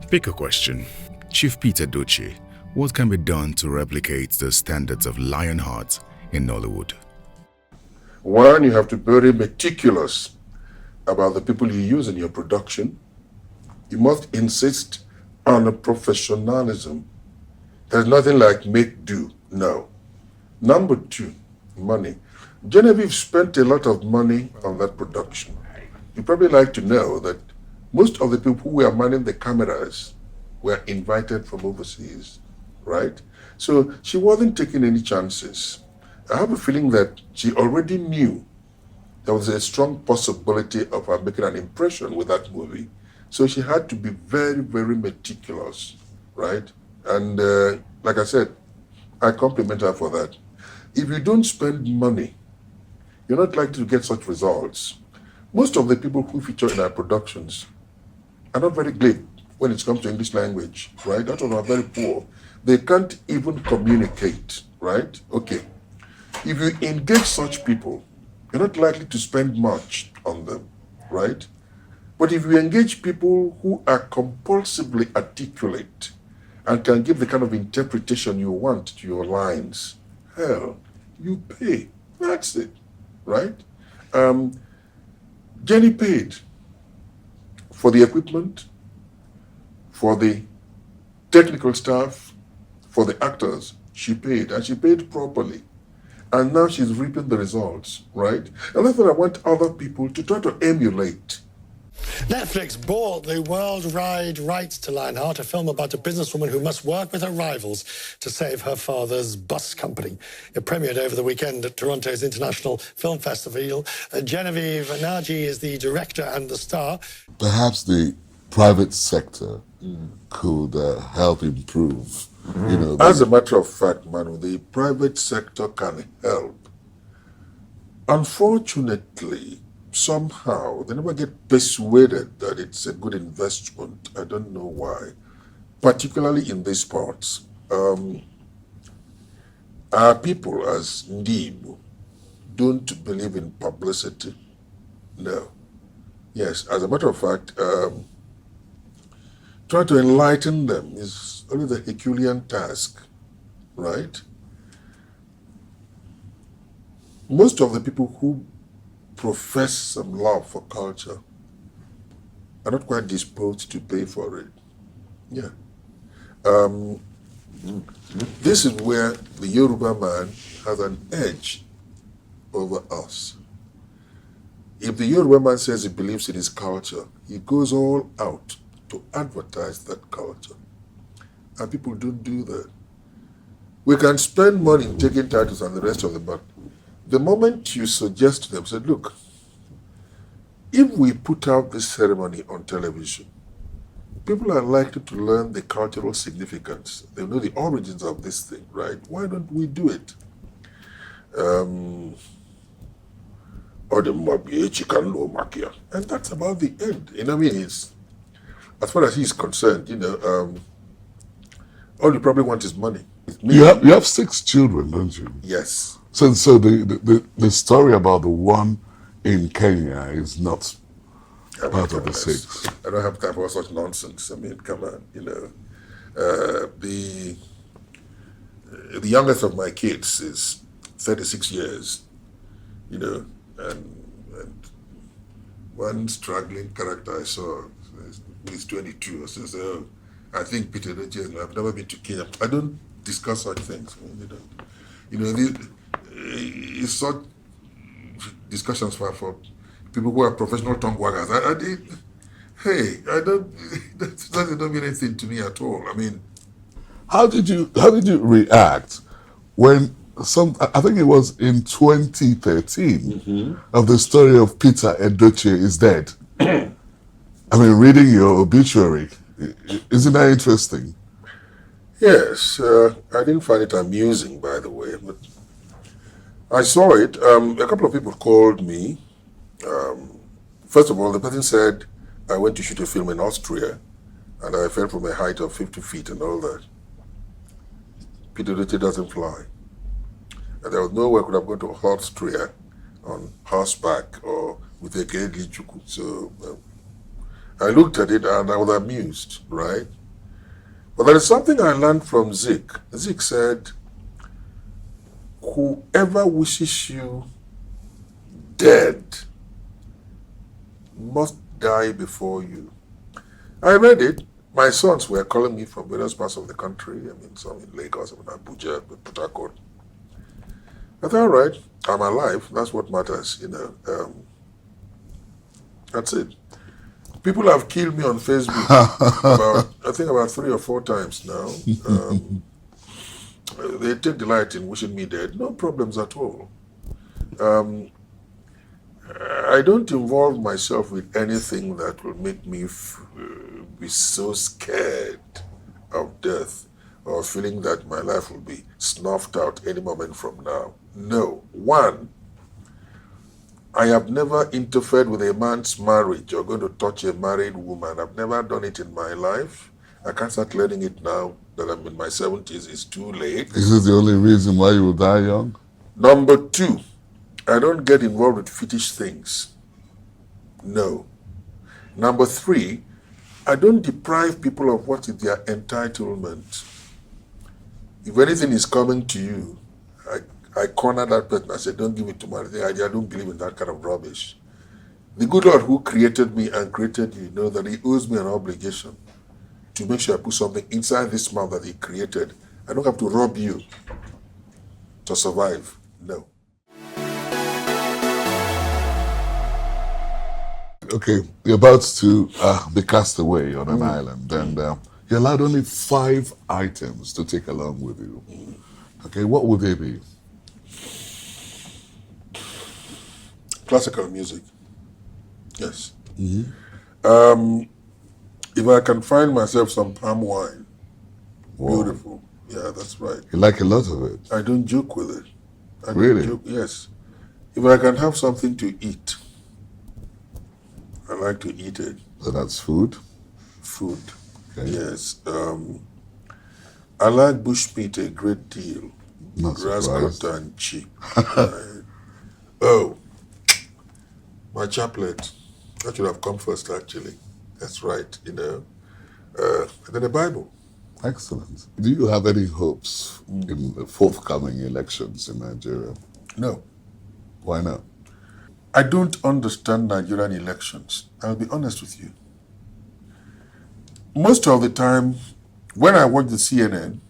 Pick a question. Chief Peter Edochie, what can be done to replicate the standards of Lionheart in Nollywood? One, you have to be very meticulous about the people you use in your production. You must insist on a professionalism. There's nothing like make do. No. Number two, money. Genevieve spent a lot of money on that production. You probably like to know that most of the people who were manning the cameras were invited from overseas, right? So she wasn't taking any chances. I have a feeling that she already knew there was a strong possibility of her making an impression with that movie. So she had to be very, very meticulous, right? And like I said, I compliment her for that. If you don't spend money, you're not likely to get such results. Most of the people who feature in our productions are not very glib when it comes to English language, right? That are very poor. They can't even communicate, right? Okay. If you engage such people, you're not likely to spend much on them, right? But if you engage people who are compulsively articulate and can give the kind of interpretation you want to your lines, hell, you pay. That's it, right? Jenny paid for the equipment, for the technical staff, for the actors. She paid, and she paid properly. And now she's reaping the results, right? And that's what I want other people to try to emulate. Netflix bought the worldwide rights to Lionheart, a film about a businesswoman who must work with her rivals to save her father's bus company. It premiered over the weekend at Toronto's International Film Festival. Genevieve Naji is the director and the star. Perhaps the private sector could help improve. As a matter of fact, Manu, the private sector can help. Unfortunately, somehow, they never get persuaded that it's a good investment. I don't know why. Particularly in these parts. Our people, as Ndibu, don't believe in publicity. No. Yes, as a matter of fact, trying to enlighten them is only the Herculean task, right? Most of the people who profess some love for culture are not quite disposed to pay for it. Yeah. This is where the Yoruba man has an edge over us. If the Yoruba man says he believes in his culture, he goes all out to advertise that culture. And people don't do that. We can spend money in taking titles and the rest of them, but the moment you suggest to them, say, look, if we put out this ceremony on television, people are likely to learn the cultural significance. They know the origins of this thing, right? Why don't we do it? Or the Mabie chicken low makia. And that's about the end. You know what I mean? It's, as far as he's concerned, all you probably want is money. You have 6 children, don't you? Yes. So the story about the one in Kenya is not part of the 6. I don't have time for such nonsense. I mean, come on, the youngest of my kids is 36 years, and one struggling character I saw is 22. I says, I think Peter Edochie, I've never been to Kenya. I don't discuss such things. It's such discussions for people who are professional tongue waggers. That doesn't mean anything to me at all. I mean, how did you react when I think it was in 2013 of the story of Peter Edochie is dead? I mean, reading your obituary, isn't that interesting? Yes, I didn't find it amusing, by the way, but I saw it. A couple of people called me. First of all, the person said, I went to shoot a film in Austria, and I fell from a height of 50 feet and all that. Peter Edochie doesn't fly. And there was no way I could have gone to Austria on horseback or with a Gedli Chuku. So I looked at it and I was amused, right? But there is something I learned from Zik. Zik said, whoever wishes you dead must die before you. I read it. My sons were calling me from various parts of the country. I mean, some in Lagos, some in Abuja, Port Harcourt. I thought, all right, I'm alive. That's what matters, you know. That's it. People have killed me on Facebook I think about 3 or 4 times now. They take delight in wishing me dead. No problems at all. I don't involve myself with anything that will make me be so scared of death or feeling that my life will be snuffed out any moment from now. No. One, I have never interfered with a man's marriage or going to touch a married woman. I've never done it in my life. I can't start learning it now that I'm in my 70s. It's too late. Is this the only reason why you will die young? Number 2, I don't get involved with fetish things. No. Number 3, I don't deprive people of what is their entitlement. If anything is coming to you, I corner that person. I say, don't give it to me. I don't believe in that kind of rubbish. The good Lord who created me and created you knows that he owes me an obligation to make sure I put something inside this mouth that he created. I don't have to rob you to survive. No. Okay, you're about to be cast away on an island, and you're allowed only 5 items to take along with you. Okay, what would they be? Classical music. Yes. If I can find myself some palm wine, beautiful. Yeah, that's right. You like a lot of it? I don't joke with it. I don't Really? joke, yes. If I can have something to eat, I like to eat it. So that's food? Food. Okay. Yes. I like bushmeat a great deal. Not Grass surprised. cut and cheap. Right. Oh, my chaplet. That should have come first, actually. That's right, you know. And then the Bible. Excellent. Do you have any hopes in the forthcoming elections in Nigeria? No. Why not? I don't understand Nigerian elections. I'll be honest with you. Most of the time, when I watch the CNN,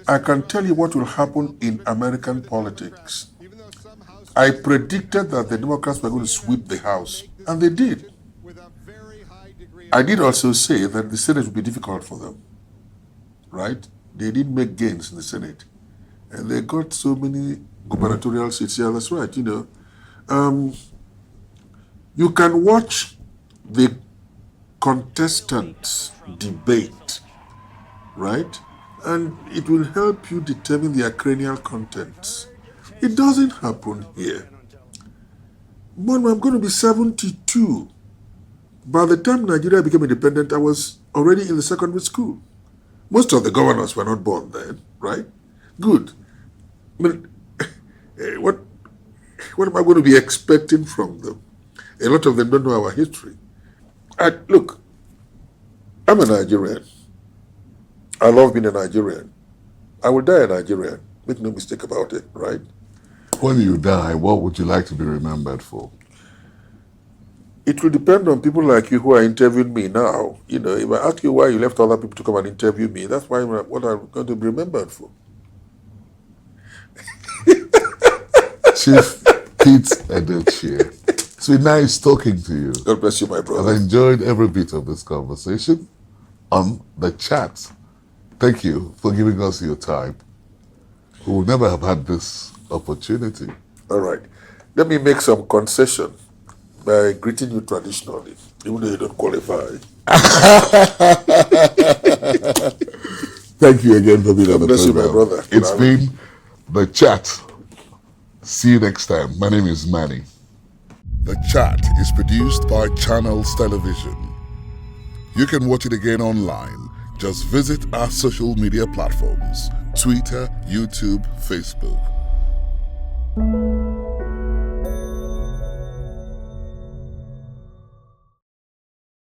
I can tell you what will happen in American politics. I predicted that the Democrats were going to sweep the House, and they did. I did also say that the Senate would be difficult for them, right? They did make gains in the Senate, and they got so many gubernatorial seats. Yeah, that's right, you know. You can watch the contestants debate, right? And it will help you determine their cranial contents. It doesn't happen here. Mom, I'm going to be 72. By the time Nigeria became independent, I was already in the secondary school. Most of the governors were not born then, right? Good. I mean, what am I going to be expecting from them? A lot of them don't know our history. Look, I'm a Nigerian. I love being a Nigerian. I will die a Nigerian. Make no mistake about it, right? When you die, what would you like to be remembered for? It will depend on people like you who are interviewing me now. You know, if I ask you why you left other people to come and interview me, that's what I'm going to be remembered for. Chief Pete Edochie. It's been nice talking to you. God bless you, my brother. I've enjoyed every bit of this conversation on the chat. Thank you for giving us your time. We would never have had this opportunity. All right. Let me make some concession by greeting you traditionally, even though you don't qualify. Thank you again for being on the bless you, my program. brother. It's been The Chat. See you next time. My name is Manny. The Chat is produced by Channels Television. You can watch it again online. Just visit our social media platforms: Twitter, YouTube, Facebook.